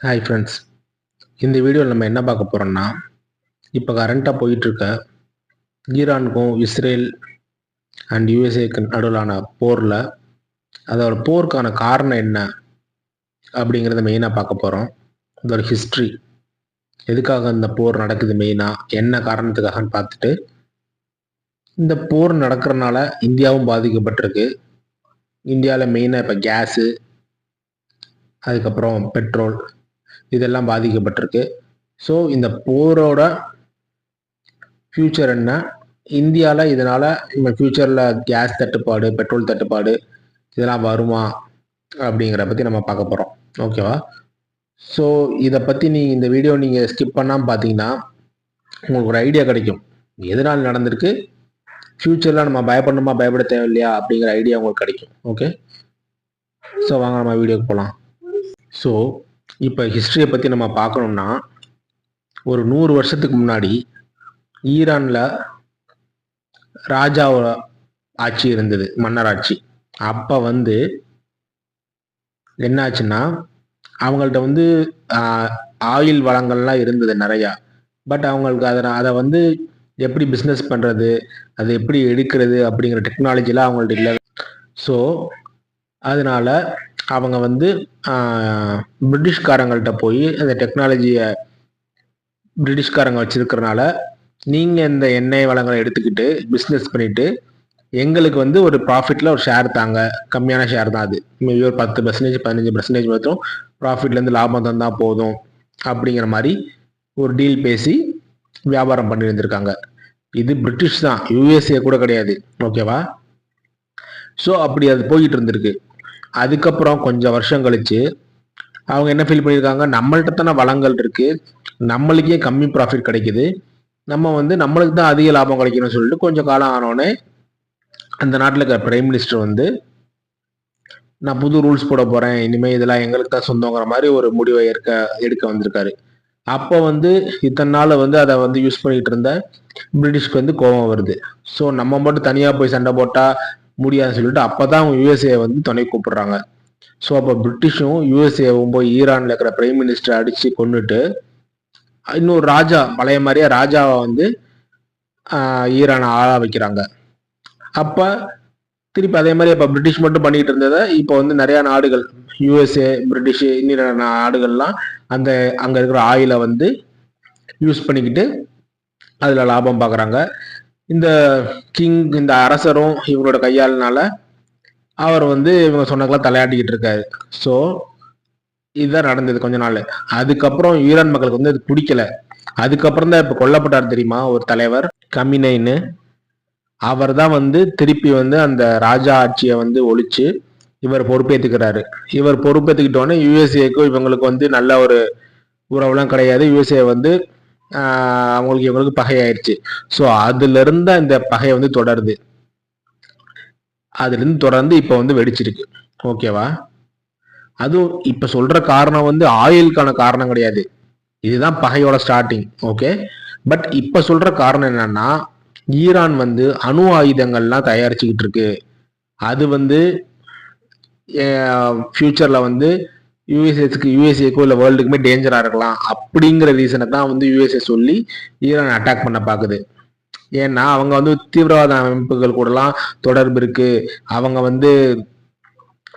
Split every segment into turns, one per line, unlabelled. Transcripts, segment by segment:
Hi friends, இந்த வீடியோவில் நம்ம என்ன பார்க்க போகிறோம்னா, இப்போ கரண்ட்டாக போயிட்டுருக்க ஈரானுக்கும் இஸ்ரேல் அண்ட் யூஎஸ்ஏக்கு நடுவிலான போரில் அதோட போருக்கான காரணம் என்ன அப்படிங்கிறத மெயினாக பார்க்க போகிறோம். இதோட ஹிஸ்ட்ரி, எதுக்காக இந்த போர் நடக்குது, மெயினாக என்ன காரணத்துக்காகன்னு பார்த்துட்டு, இந்த போர் நடக்கிறனால இந்தியாவும் பாதிக்கப்பட்டிருக்கு. இந்தியாவில் மெயினாக இப்போ கேஸு, அதுக்கப்புறம் பெட்ரோல் இதெல்லாம் பாதிக்கப்பட்டிருக்கு. ஸோ இந்த போரோட ஃப்யூச்சர் என்ன, இந்தியாவில் இதனால் நம்ம ஃப்யூச்சரில் கேஸ் தட்டுப்பாடு, பெட்ரோல் தட்டுப்பாடு இதெல்லாம் வருமா அப்படிங்கிற பற்றி நம்ம பார்க்க போகிறோம். ஓகேவா? ஸோ இதை பற்றி நீங்கள் இந்த வீடியோ நீங்கள் ஸ்கிப் பண்ணாமல் பார்த்தீங்கன்னா உங்களுக்கு ஒரு ஐடியா கிடைக்கும், எதனால் நடந்திருக்கு, ஃப்யூச்சரில் நம்ம பயப்படணுமா பயப்பட தேவையில்லையா அப்படிங்கிற ஐடியா உங்களுக்கு கிடைக்கும். ஓகே, ஸோ வாங்க நம்ம வீடியோக்கு போகலாம். ஸோ இப்போ ஹிஸ்ட்ரியை பற்றி நம்ம பார்க்கணும்னா, ஒரு 100 வருஷத்துக்கு முன்னாடி ஈரானில் ராஜாவோட ஆட்சி இருந்தது, மன்னர் ஆட்சி. அப்போ என்னாச்சுன்னா, அவங்கள்ட்ட ஆயில் வளங்கள்லாம் இருந்தது நிறையா. பட் அவங்களுக்கு அதை எப்படி பிஸ்னஸ் பண்ணுறது, அதை எப்படி எடுக்கிறது அப்படிங்கிற டெக்னாலஜிலாம் அவங்கள்ட்ட இல்லை. ஸோ அதனால அவங்க பிரிட்டிஷ்காரங்கள்ட்ட போய் அந்த டெக்னாலஜியை பிரிட்டிஷ்காரங்க வச்சிருக்கிறனால, நீங்கள் இந்த எண்ணெய் வளங்களை எடுத்துக்கிட்டு பிஸ்னஸ் பண்ணிவிட்டு எங்களுக்கு ஒரு ப்ராஃபிட்டில் ஒரு ஷேர் தாங்க, கம்மியான ஷேர் தான், அது மேபி ஒரு 10% 15% மட்டும் ப்ராஃபிட்லேருந்து லாபம் தந்தால் போதும் அப்படிங்கிற மாதிரி ஒரு டீல் பேசி வியாபாரம் பண்ணி இருந்திருக்காங்க. இது பிரிட்டிஷ் தான், யூஎஸ்ஏ கூட கிடையாது. ஓகேவா? ஸோ அப்படி அது போயிட்டு இருந்திருக்கு. அதுக்கப்புறம் கொஞ்சம் வருஷம் கழிச்சு அவங்க என்ன ஃபீல் பண்ணியிருக்காங்க, நம்மள்ட்ட தானே வளங்கள் இருக்குது, நம்மளுக்கே கம்மி ப்ராஃபிட் கிடைக்குது, நம்மளுக்கு தான் அதிக லாபம் கிடைக்கணும்னு சொல்லிட்டு கொஞ்சம் காலம் ஆனோடனே அந்த நாட்டில் இருக்கிற பிரைம் மினிஸ்டர் நான் புது ரூல்ஸ் போட போகிறேன், இனிமேல் இதெல்லாம் எங்களுக்கு தான் சொந்தங்கிற மாதிரி ஒரு முடிவை எடுக்க வந்திருக்காரு. அப்போ இத்தனை நாள் அதை யூஸ் பண்ணிகிட்டு இருந்த பிரிட்டிஷ்க்கு கோபம் வருது. ஸோ நம்ம மட்டும் தனியாக போய் சண்டை போட்டால் முடியாதுன்னு சொல்லிட்டு அப்போ தான் அவங்க யூஎஸ்ஏ துணை கூப்பிடுறாங்க. ஸோ அப்போ பிரிட்டிஷும் யூஎஸ்ஏவும் போய் ஈரானில் இருக்கிற பிரைம் மினிஸ்டரை அடித்து கொண்டுட்டு இன்னொரு ராஜா, பழைய மாதிரியே ராஜாவை ஈரானை ஆள வைக்கிறாங்க. அப்போ திருப்பி அதே மாதிரி இப்போ பிரிட்டிஷ் மட்டும் பண்ணிட்டு இருந்ததை இப்போ நிறையா நாடுகள், யூஎஸ்ஏ, பிரிட்டிஷ், இன்னும் நாடுகள்லாம் அங்கே இருக்கிற ஆயிலை யூஸ் பண்ணிக்கிட்டு அதில் லாபம் பார்க்குறாங்க. இந்த கிங், இந்த அரசரும் இவங்களோட கையாளனால அவர் இவங்க சொன்னக்கெல்லாம் தலையாட்டிக்கிட்டு இருக்காரு. ஸோ இதுதான் நடந்தது கொஞ்ச நாள். அதுக்கப்புறம் ஈரான் மக்களுக்கு அது பிடிக்கல. அதுக்கப்புறம் தான் இப்போ கொல்லப்பட்டார் தெரியுமா ஒரு தலைவர், கமினைன்னு. அவர் தான் திருப்பி அந்த ராஜா ஆட்சியை ஒழிச்சு இவர் பொறுப்பேற்றுக்கிறாரு. இவர் பொறுப்பேற்றுக்கிட்டோன்னே யூஎஸ்ஏக்கும் இவங்களுக்கு நல்ல ஒரு உறவுலாம் கிடையாது. யூஎஸ்ஏ அவங்களுக்கு இவங்களுக்கு பகையாயிருச்சு. ஸோ அதுல இருந்து இந்த பகை தொடருது. அதுல இருந்து தொடர்ந்து இப்போ வெடிச்சிருக்கு. ஓகேவா? அதுவும் இப்ப சொல்ற காரணம் ஆயிலுக்கான காரணம் கிடையாது, இதுதான் பகையோட ஸ்டார்டிங். ஓகே, பட் இப்ப சொல்ற காரணம் என்னன்னா, ஈரான் அணு ஆயுதங்கள்லாம் தயாரிச்சுக்கிட்டு இருக்கு. அது ஃபியூச்சர்ல யூஎஸ்ஏக்கோ இல்லை வேர்ல்டுக்குமே டேஞ்சரா இருக்கலாம் அப்படிங்கிற ரீசனை தான் யூஎஸ்ஏ சொல்லி ஈரான் அட்டாக் பண்ண பாக்குது. ஏன்னா அவங்க தீவிரவாத அமைப்புகள் கூடலாம் தொடர்பு இருக்கு. அவங்க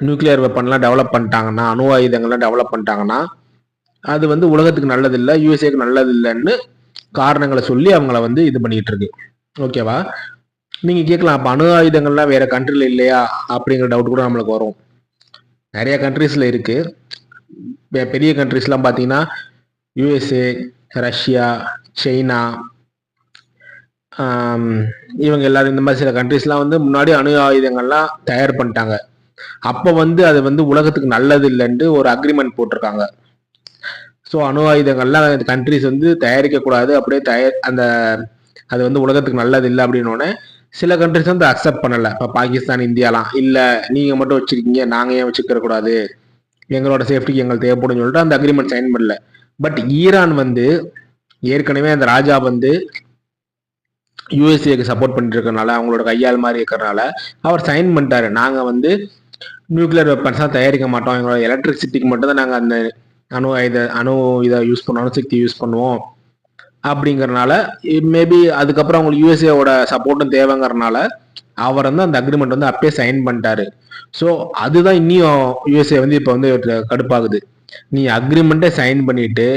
நியூக்ளியர் வெப்பன்லாம் டெவலப் பண்ணிட்டாங்கன்னா, அணு ஆயுதங்கள்லாம் டெவலப் பண்ணிட்டாங்கன்னா அது உலகத்துக்கு நல்லதில்லை, யூஎஸ்ஏக்கு நல்லதில்லைன்னு காரணங்களை சொல்லி அவங்கள இது பண்ணிட்டு இருக்கு. ஓகேவா? நீங்க கேட்கலாம், அப்போ அணு ஆயுதங்கள்லாம் வேற கண்ட்ரில இல்லையா அப்படிங்கிற டவுட் கூட நம்மளுக்கு வரும். நிறைய கண்ட்ரீஸ்ல இருக்கு. பெரிய கண்ட்ரீஸ்லாம் பார்த்தீங்கன்னா யூஎஸ்ஏ, ரஷ்யா, சைனா, இவங்க எல்லாரும், இந்த மாதிரி சில கண்ட்ரீஸ்லாம் முன்னாடி அணு ஆயுதங்கள்லாம் தயார் பண்ணிட்டாங்க. அப்போ அது உலகத்துக்கு நல்லது இல்லைன்ட்டு ஒரு அக்ரிமெண்ட் போட்டிருக்காங்க. ஸோ அணு ஆயுதங்கள்லாம் கண்ட்ரிஸ் தயாரிக்கக்கூடாது, அப்படியே அது உலகத்துக்கு நல்லது இல்லை அப்படின்னோடனே சில கண்ட்ரிஸ் அக்செப்ட் பண்ணலை. இப்போ பாகிஸ்தான், இந்தியாலாம் இல்லை, நீங்கள் மட்டும் வச்சிருக்கீங்க, நாங்கள் ஏன் வச்சுக்கிற கூடாது, எங்களோட சேஃப்டிக்கு எங்களுக்கு தேவைப்படும் சொல்லிட்டு அந்த அக்ரிமெண்ட் சைன் பண்ணல. பட் ஈரான் ஏற்கனவே அந்த ராஜா யூஎஸ்ஏக்கு சப்போர்ட் பண்ணிட்டு இருக்கறனால, அவங்களோட கையால் மாதிரி இருக்கிறனால அவர் சைன் பண்ணிட்டாரு. நாங்கள் நியூக்ளியர் வெப்பன்ஸாக தயாரிக்க மாட்டோம், எங்களோட எலக்ட்ரிசிட்டிக்கு மட்டும் தான் நாங்கள் அணு இதை யூஸ் பண்ணுவோம், அணுசக்தி யூஸ் பண்ணுவோம் அப்படிங்கறனால மேபி அதுக்கப்புறம் அவங்களுக்கு யூஎஸ்ஏவோட சப்போர்ட்டும் தேவைங்கிறனால அவர் வந்து அந்த அக்ரிமெண்ட் வந்து அப்பயே சைன் பண்ணிட்டாரு. ஸோ அதுதான் இன்னும் யூஎஸ்ஏ வந்து இப்போ வந்து கடுப்பாகுது. நீ அக்ரிமெண்ட்டை சைன் பண்ணிட்டு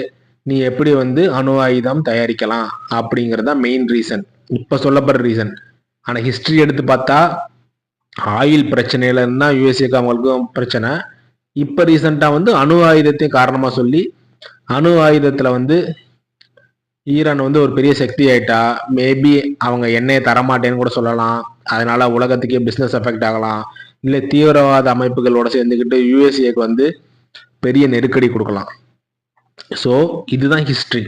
நீ எப்படி வந்து அணு ஆயுதம் தயாரிக்கலாம் அப்படிங்கிறது தான் மெயின் ரீசன், இப்போ சொல்லப்படுற ரீசன். ஆனால் ஹிஸ்ட்ரி எடுத்து பார்த்தா ஆயில் பிரச்சனையில இருந்தா யூஎஸ்ஏக்கு அவங்களுக்கும் பிரச்சனை. இப்போ ரீசெண்டாக வந்து அணு ஆயுதத்தையும் காரணமாக சொல்லி அணு ஆயுதத்தில் வந்து ஈரான் வந்து ஒரு பெரிய சக்தி ஆயிட்டா மேபி அவங்க எண்ணெயை தரமாட்டேன்னு கூட சொல்லலாம். அதனால உலகத்துக்கே பிஸ்னஸ் எஃபெக்ட் ஆகலாம். இல்லை தீவிரவாத அமைப்புகளோட சேர்ந்துக்கிட்டு யூஎஸ்ஏக்கு வந்து பெரிய நெருக்கடி கொடுக்கலாம். ஸோ இதுதான் ஹிஸ்ட்ரி.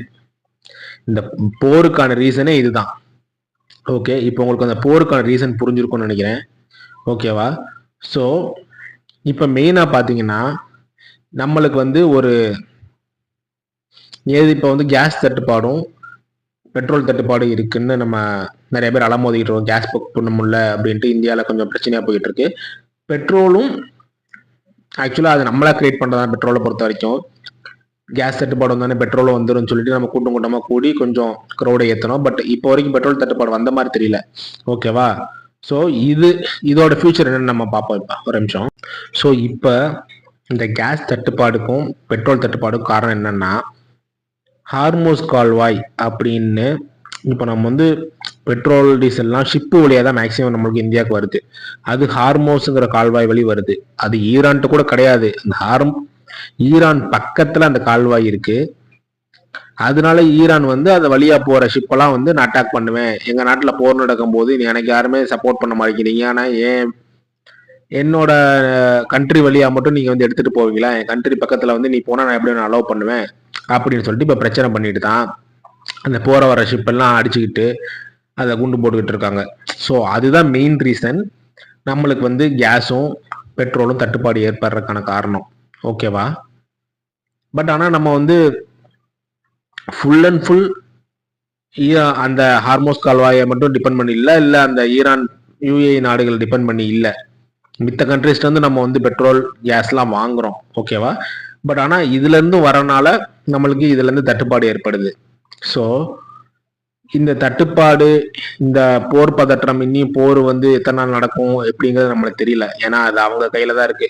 இந்த போருக்கான ரீசனே இதுதான். ஓகே, இப்போ உங்களுக்கு அந்த போருக்கான ரீசன் புரிஞ்சிருக்கும்னு நினைக்கிறேன். ஓகேவா? ஸோ இப்போ மெயினாக பார்த்தீங்கன்னா நம்மளுக்கு வந்து ஒரு இப்போ வந்து கேஸ் தட்டுப்பாடும் பெட்ரோல் தட்டுப்பாடும் இருக்குன்னு நம்ம நிறைய பேர் அலமோதிக்கிட்டு இருக்கோம். கேஸ் புக் பண்ண முடியல அப்படின்ட்டு இந்தியாவில் கொஞ்சம் பிரச்சனையாக போயிட்டு இருக்கு. பெட்ரோலும் ஆக்சுவலாக அது நம்மளா கிரியேட் பண்ணுறதா பெட்ரோலை பொறுத்த வரைக்கும். கேஸ் தட்டுப்பாடு வந்தானே பெட்ரோலும் வந்துடும் சொல்லிட்டு நம்ம கூட்டம் கூட்டமாக கூடி கொஞ்சம் க்ரௌடை ஏற்றணும். பட் இப்போ வரைக்கும் பெட்ரோல் தட்டுப்பாடு வந்த மாதிரி தெரியல. ஓகேவா? ஸோ இதோட ஃபியூச்சர் என்னன்னு நம்ம பார்ப்போம் இப்போ ஒரு நிமிஷம். ஸோ இப்போ இந்த கேஸ் தட்டுப்பாடுக்கும் பெட்ரோல் தட்டுப்பாடுக்கும் காரணம் என்னன்னா ஹார்மோஸ் கால்வாய் அப்படின்னு இப்போ நம்ம வந்து பெட்ரோல் டீசல்லாம் ஷிப்பு வழியாக தான் மேக்ஸிமம் நம்மளுக்கு இந்தியாவுக்கு வருது. அது ஹார்மோஸுங்கிற கால்வாய் வழி வருது. அது ஈரான்ட்டு கூட கிடையாது. அந்த ஈரான் பக்கத்தில் அந்த கால்வாய் இருக்கு. அதனால ஈரான் வந்து அந்த வழியா போற ஷிப்பெல்லாம் வந்து நான் அட்டாக் பண்ணுவேன். எங்க நாட்டில் போர் நடக்கும் போது எனக்கு யாருமே சப்போர்ட் பண்ண மாட்டேங்கிறீங்க, ஆனால் என்னோட கண்ட்ரி வழியா மட்டும் நீங்க வந்து எடுத்துட்டு போவீங்களா, என் கண்ட்ரி பக்கத்துல வந்து நீ போனா நான் எப்படி நான் அலோவ் பண்ணுவேன் அப்படின்னு சொல்லிட்டு இப்ப பிரச்சனை பண்ணிட்டு தான் அந்த போற வர ஷிப் எல்லாம் அடிச்சுக்கிட்டு அதை குண்டு போட்டுக்கிட்டு இருக்காங்க. ஸோ அதுதான் மெயின் ரீசன் நம்மளுக்கு வந்து கேஸும் பெட்ரோலும் தட்டுப்பாடு ஏற்படுறதுக்கான காரணம். ஓகேவா? பட் ஆனால் நம்ம வந்து ஃபுல் அண்ட் ஃபுல் அந்த ஹார்மோஸ் கால்வாயை மட்டும் டிபெண்ட் பண்ணி இல்லை அந்த ஈரான் யூஏ நாடுகள் டிபெண்ட் பண்ணி இல்லை. மித்த கண்ட்ரிஸ்ல இருந்து நம்ம வந்து பெட்ரோல் கேஸ்லாம் வாங்குறோம். ஓகேவா? பட் ஆனால் இதுலேருந்து வரனால நம்மளுக்கு இதுலேருந்து தட்டுப்பாடு ஏற்படுது. ஸோ இந்த தட்டுப்பாடு, இந்த போர் பதற்றம், இன்னும் போர் வந்து எத்தனை நாள் நடக்கும் எப்படிங்கிறது நம்மளுக்கு தெரியல. ஏன்னா அது அவங்க கையில தான் இருக்கு.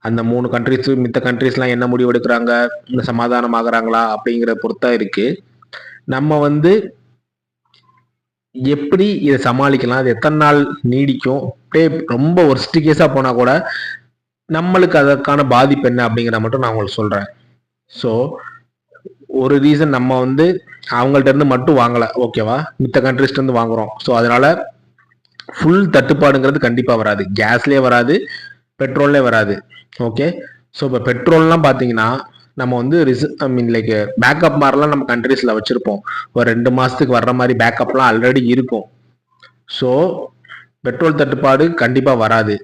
அந்த 3 கண்ட்ரிஸ் மித்த கண்ட்ரிஸ்லாம் என்ன முடிவு எடுக்கிறாங்க, இந்த சமாதானம் ஆகுறாங்களா அப்படிங்கிறத பொறுத்தா இருக்கு. நம்ம வந்து எப்படி இதை சமாளிக்கலாம், அது எத்தனை நாள் நீடிக்கும், ரொம்ப ஒர்ஸ்ட் கேஸா போனா கூட நம்மளுக்கு அதற்கான பாதிப்பு என்ன அப்படிங்கிறத மட்டும் நான் உங்களுக்கு சொல்றேன். ஸோ ஒரு ரீசன் நம்ம வந்து அவங்கள்ட்ட இருந்து மட்டும் வாங்கல. ஓகேவா? மித்த கண்ட்ரிஸ்ல இருந்து வாங்குறோம். ஸோ அதனால ஃபுல் தட்டுப்பாடுங்கிறது கண்டிப்பா வராது. கேஸ்லயே வராது, பெட்ரோல்லே வராது. ஓகே? ஸோ இப்போ பெட்ரோல்லாம் பார்த்தீங்கன்னா நம்ம வந்து லைக் பேக்கப் மாதிரிலாம் நம்ம கண்ட்ரீஸ்ல வச்சிருப்போம். ஒரு 2 மாசத்துக்கு வர்ற மாதிரி பேக்கப்லாம் ஆல்ரெடி இருக்கும். ஸோ பெட்ரோல் தட்டுப்பாடு கண்டிப்பா வராது.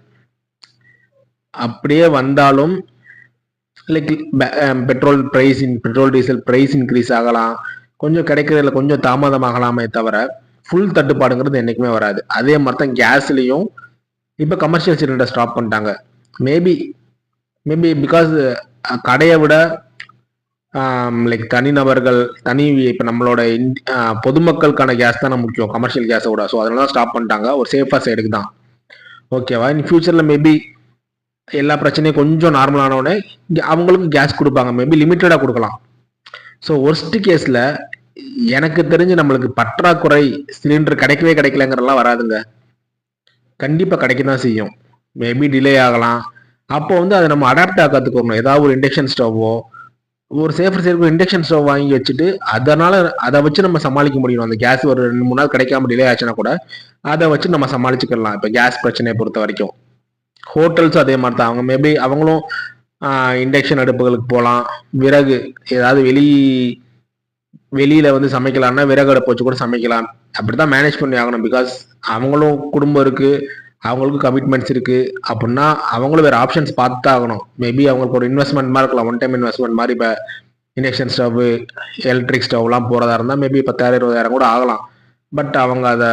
அப்படியே வந்தாலும் like petrol diesel price increase ஆகலாம், கொஞ்சம் கிடைக்கிறதுல கொஞ்சம் தாமதமாகலாமே தவிர ஃபுல் தட்டுப்பாடுங்கிறது என்றைக்குமே வராது. அதே மாதிரி தான் கேஸ்லேயும் இப்போ கமர்ஷியல் சிலிண்டர் ஸ்டாப் பண்ணிட்டாங்க. மேபி பிகாஸ் கடையை விட லைக் தனிநபர்கள் இப்போ நம்மளோட பொதுமக்களுக்கான கேஸ் தானே முக்கியம் கமர்ஷியல் கேஸை விட. ஸோ அதனால தான் ஸ்டாப் பண்ணிட்டாங்க, ஒரு சேஃபாக சைடுக்கு தான். ஓகேவா? இன் ஃபியூச்சரில் மேபி எல்லா பிரச்சனையும் கொஞ்சம் நார்மலானோடனே அவங்களுக்கு கேஸ் கொடுப்பாங்க, மேபி லிமிட்டடாக கொடுக்கலாம். ஸோ ஒர்ஸ்ட் கேஸில் எனக்கு தெரிஞ்சு நம்மளுக்கு பற்றாக்குறை சிலிண்டர் கிடைக்கலங்கிறலாம் வராதுங்க. கண்டிப்பாக கிடைக்க தான் செய்யும். மேபி டிலே ஆகலாம். அப்போ வந்து அதை நம்ம அடாப்ட் ஆக கற்றுக்கணும். ஏதாவது ஒரு இண்டக்ஷன் ஸ்டவ்வோ, ஒரு சேஃபர் சேர்க்கும் இண்டக்ஷன் ஸ்டவ் வாங்கி வச்சுட்டு அதை வச்சு நம்ம சமாளிக்க முடியும். அந்த கேஸ் ஒரு 2-3 நாள் கிடைக்காம டிலே ஆச்சுன்னா கூட அதை வச்சு நம்ம சமாளிச்சுக்கலாம். இப்போ கேஸ் பிரச்சனையை பொறுத்த வரைக்கும் ஹோட்டல்ஸும் அதே மாதிரி தான். அவங்க மேபி அவங்களும் இண்டக்ஷன் அடுப்புகளுக்கு போகலாம். விறகு ஏதாவது வெளியில வந்து சமைக்கலாம்னா விறகு அடுப்பு வச்சு கூட சமைக்கலாம். அப்படிதான் மேனேஜ் பண்ணி ஆகணும். பிகாஸ் அவங்களும் குடும்பம் இருக்கு, அவங்களுக்கும் கமிட்மெண்ட்ஸ் இருக்கு. அப்படின்னா அவங்களும் வேற ஆப்ஷன்ஸ் பார்த்து ஆகணும். மேபி அவங்களுக்கு ஒரு இன்வெஸ்ட்மெண்ட் மாதிரி இருக்கலாம், ஒன் டைம் இன்வெஸ்ட்மெண்ட் மாதிரி. இப்போ இண்டக்ஷன் ஸ்டவ், எலக்ட்ரிக் ஸ்டவ்லாம் போறதா இருந்தால் மேபி 10,000-20,000 கூட ஆகலாம். பட் அவங்க அதை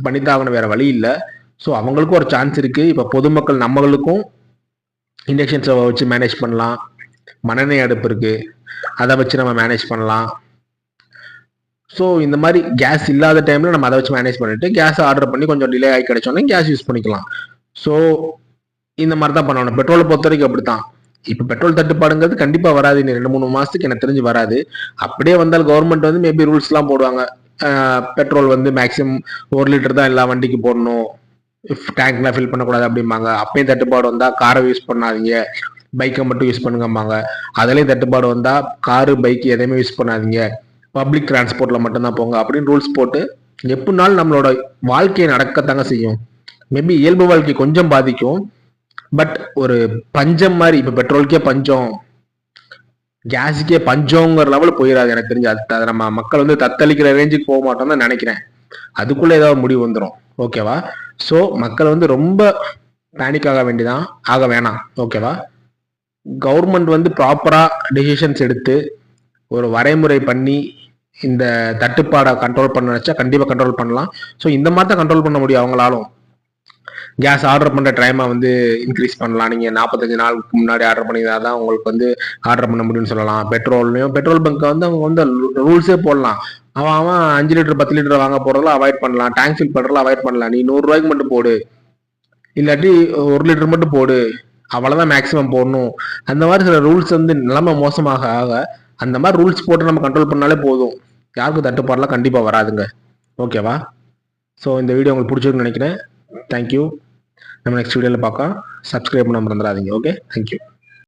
பண்ணித்தான் ஆகணும், வேற வழி இல்லை. ஸோ அவங்களுக்கும் ஒரு சான்ஸ் இருக்கு. இப்போ பொதுமக்கள் நம்மளுக்கும் இண்டக்ஷன் ஸ்டவ்வை வச்சு மேனேஜ் பண்ணலாம். மண்ணெண்ணெய் அடுப்பு இருக்குது, அதை வச்சு நம்ம மேனேஜ் பண்ணலாம். ஸோ இந்த மாதிரி கேஸ் இல்லாத டைமில் நம்ம அதை வச்சு மேனேஜ் பண்ணிவிட்டு கேஸ் ஆர்டர் பண்ணி கொஞ்சம் டிலே ஆகி கிடைச்சோன்னே கேஸ் யூஸ் பண்ணிக்கலாம். ஸோ இந்த மாதிரி தான் பண்ணணும். பெட்ரோலை பொறுத்த வரைக்கும் அப்படி தான். இப்போ பெட்ரோல் தட்டுப்பாடுங்கிறது கண்டிப்பாக வராது, இன்னும் 2-3 மாதத்துக்கு எனக்கு தெரிஞ்சு வராது. அப்படியே வந்தால் கவர்மெண்ட் வந்து மேபி ரூல்ஸ்லாம் போடுவாங்க. பெட்ரோல் வந்து மேக்ஸிமம் 1 லிட்டர் தான் எல்லா வண்டிக்கு போடணும், டேங்க்லாம் ஃபில் பண்ணக்கூடாது அப்படிம்பாங்க. அப்பயும் தட்டுப்பாடு வந்தால் காரை யூஸ் பண்ணாதீங்க, பைக்கை மட்டும் யூஸ் பண்ணுங்கம்பாங்க. அதுலேயும் தட்டுப்பாடு வந்தால் காரு பைக் எதையுமே யூஸ் பண்ணாதீங்க, பப்ளிக் டிரான்ஸ்போர்ட்டில் மட்டும்தான் போங்க அப்படின்னு ரூல்ஸ் போட்டு எப்படினாலும் நம்மளோட வாழ்க்கையை நடக்கத்தாங்க செய்யும். மேபி இயல்பு வாழ்க்கை கொஞ்சம் பாதிக்கும், பட் ஒரு பஞ்சம் மாதிரி, இப்போ பெட்ரோலுக்கே பஞ்சம், கேஸுக்கே பஞ்சங்கிற லெவலில் போயிடாது எனக்கு தெரிஞ்சு. அதை நம்ம மக்கள் வந்து தத்தளிக்கிற ரேஞ்சுக்கு போக மாட்டோம் தான் நினைக்கிறேன். அதுக்குள்ளே ஏதாவது முடிவு வந்துடும். ஓகேவா? ஸோ மக்கள் வந்து ரொம்ப பேனிக் ஆக வேண்டியதான், ஆக வேணாம். ஓகேவா? கவர்மெண்ட் வந்து ப்ராப்பராக டெசிஷன்ஸ் எடுத்து ஒரு வரைமுறை பண்ணி இந்த தட்டுப்பாடை கண்ட்ரோல் பண்ண நினச்சா கண்டிப்பாக கண்ட்ரோல் பண்ணலாம். ஸோ இந்த மாதிரி தான் கண்ட்ரோல் பண்ண முடியும் அவங்களாலும். கேஸ் ஆர்டர் பண்ணுற டைமை வந்து இன்க்ரீஸ் பண்ணலாம். நீங்கள் 45 நாளுக்கு முன்னாடி ஆர்டர் பண்ணிங்கன்னா தான் உங்களுக்கு வந்து ஆர்டர் பண்ண முடியும்னு சொல்லலாம். பெட்ரோல் பங்க்கை வந்து அவங்க வந்து ரூல்ஸே போடலாம். அவன் 5 லிட்டர் 10 லிட்டர் வாங்க போகிறதெல்லாம் அவாய்ட் பண்ணலாம், டேங்க் ஃபில் பண்ணுறதுலாம் அவாய்ட் பண்ணலாம். நீ 100 ரூபாய்க்கு மட்டும் போடு, இல்லாட்டி 1 லிட்டர் மட்டும் போடு, அவ்வளோதான் மேக்ஸிமம் போடணும். அந்த மாதிரி சில ரூல்ஸ் வந்து நிலைமை மோசமாக ஆக அந்த மாதிரி ரூல்ஸ் போட்டு நம்ம கண்ட்ரோல் பண்ணாலே போதும். யாருக்கும் தட்டுப்பாடெலாம் கண்டிப்பாக வராதுங்க. ஓகேவா? ஸோ இந்த வீடியோ உங்களுக்கு பிடிச்சிருக்குன்னு நினைக்கிறேன். தேங்க்யூ. நம்ம நெக்ஸ்ட் வீடியோவில் பார்க்கலாம். சப்ஸ்கிரைப் பண்ண மறந்துடாதீங்க. Okay, thank you.